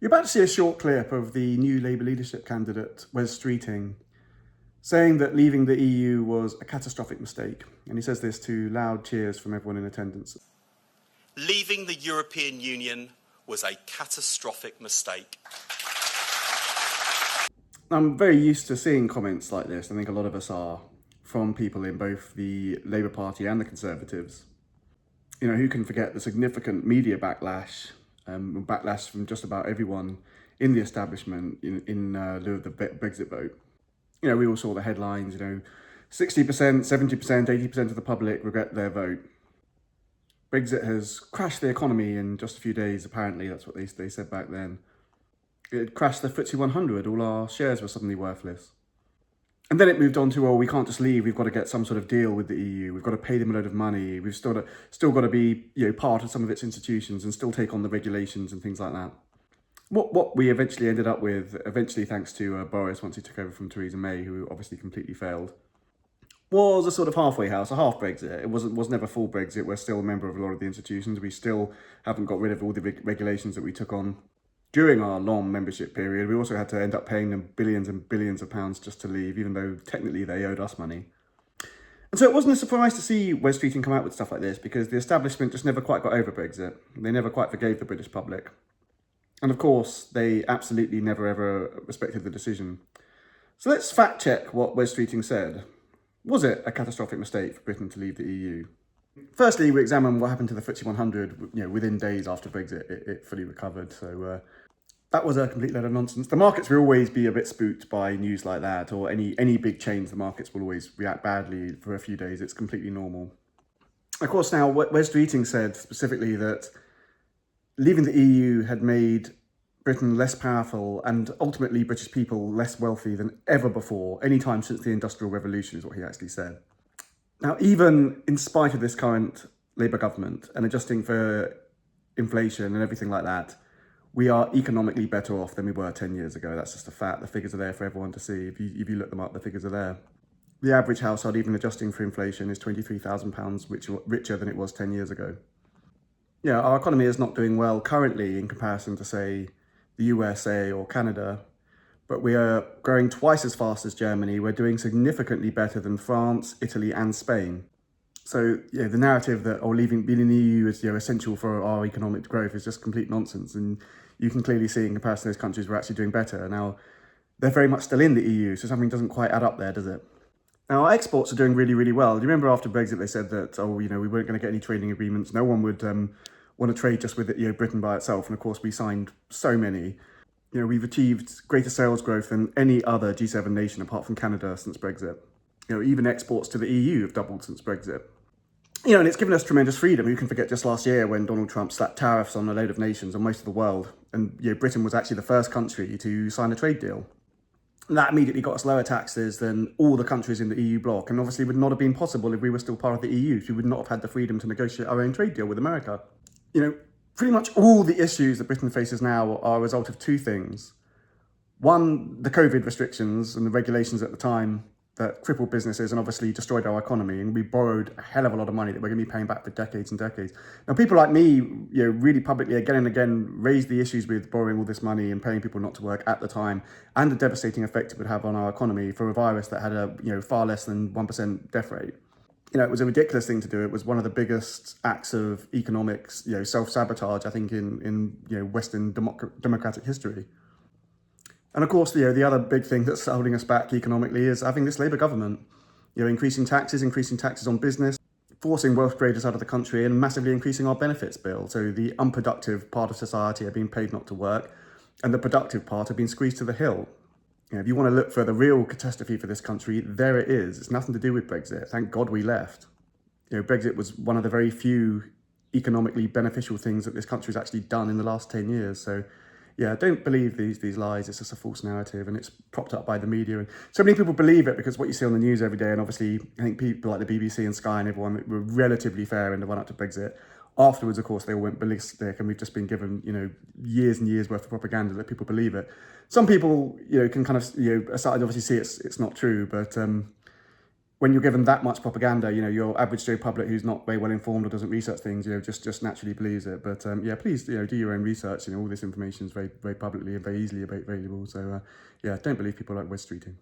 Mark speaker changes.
Speaker 1: You're about to see a short clip of the new Labour leadership candidate, Wes Streeting, saying that leaving the EU was a catastrophic mistake. And he says this to loud cheers from everyone in attendance.
Speaker 2: Leaving the European Union was a catastrophic mistake.
Speaker 1: I'm very used to seeing comments like this. I think a lot of us are, from people in both the Labour Party and the Conservatives. You know, who can forget the significant media backlash, backlash from just about everyone in the establishment in lieu of the Brexit vote. You know, we all saw the headlines, 60%, 70%, 80% of the public regret their vote. Brexit has crashed the economy in just a few days, apparently. That's what they said back then. It crashed the FTSE 100. All our shares were suddenly worthless. And then it moved on to, well, we can't just leave. We've got to get some sort of deal with the EU. We've got to pay them a load of money. We've still got to be, part of some of its institutions and still take on the regulations and things like that. What we eventually ended up with, thanks to Boris once he took over from Theresa May, who obviously completely failed, was a sort of halfway house, a half Brexit. It was never full Brexit. We're still a member of a lot of the institutions. We still haven't got rid of all the regulations that we took on during our long membership period. We also had to end up paying them billions and billions of pounds just to leave, even though technically they owed us money. And so it wasn't a surprise to see Wes Streeting come out with stuff like this, because the establishment just never quite got over Brexit. They never quite forgave the British public. And of course, they absolutely never ever respected the decision. So let's fact check what Wes Streeting said. Was it a catastrophic mistake for Britain to leave the EU? Firstly, we examine what happened to the FTSE 100. Within days after Brexit, it fully recovered. So that was a complete load of nonsense. The markets will always be a bit spooked by news like that, or any big change. The markets will always react badly for a few days. It's completely normal. Of course, now Wes Streeting said specifically that leaving the EU had made Britain less powerful and ultimately British people less wealthy than ever before, any time since the Industrial Revolution, is what he actually said. Now, even in spite of this current Labour government and adjusting for inflation and everything like that, we are economically better off than we were 10 years ago. That's just a fact. The figures are there for everyone to see. If you look them up, the figures are there. The average household, even adjusting for inflation, is £23,000 richer than it was 10 years ago. Yeah, our economy is not doing well currently in comparison to, say, the USA or Canada, but we are growing twice as fast as Germany. We're doing significantly better than France, Italy, and Spain. So the narrative that being in the EU is essential for our economic growth is just complete nonsense. And you can clearly see in comparison to those countries, we're actually doing better. Now, they're very much still in the EU, so something doesn't quite add up there, does it? Now, our exports are doing really, really well. Do you remember after Brexit, they said that, we weren't going to get any trading agreements. No one would want to trade just with Britain by itself. And of course, we signed so many. We've achieved greater sales growth than any other G7 nation apart from Canada since Brexit. Even exports to the EU have doubled since Brexit. And it's given us tremendous freedom. You can forget just last year when Donald Trump slapped tariffs on a load of nations on most of the world. And Britain was actually the first country to sign a trade deal. And that immediately got us lower taxes than all the countries in the EU bloc. And obviously would not have been possible if we were still part of the EU. So we would not have had the freedom to negotiate our own trade deal with America. Pretty much all the issues that Britain faces now are a result of two things. One, the COVID restrictions and the regulations at the time that crippled businesses and obviously destroyed our economy. And we borrowed a hell of a lot of money that we're going to be paying back for decades and decades. Now, people like me, really publicly again and again raised the issues with borrowing all this money and paying people not to work at the time, and the devastating effect it would have on our economy for a virus that had a far less than 1% death rate. It was a ridiculous thing to do. It was one of the biggest acts of economics, self-sabotage, I think, in Western democratic history. And of course, the other big thing that's holding us back economically is having this Labour government, increasing taxes on business, forcing wealth creators out of the country, and massively increasing our benefits bill. So the unproductive part of society are being paid not to work, and the productive part are being squeezed to the hill. If you want to look for the real catastrophe for this country, there it is. It's nothing to do with Brexit. Thank God we left. Brexit was one of the very few economically beneficial things that this country has actually done in the last 10 years. So, don't believe these lies. It's just a false narrative, and it's propped up by the media. And so many people believe it because what you see on the news every day, and obviously I think people like the BBC and Sky and everyone were relatively fair in the run-up to Brexit. Afterwards, of course, they all went ballistic, and we've just been given, years and years worth of propaganda that people believe it. Some people, can kind of, aside obviously see it's not true, but when you're given that much propaganda, you know, your average Joe public who's not very well informed or doesn't research things, you know, just naturally believes it. But yeah, please, you know, do your own research. You know, all this information is very, very publicly and very easily available. So yeah, don't believe people like Wes Streeting.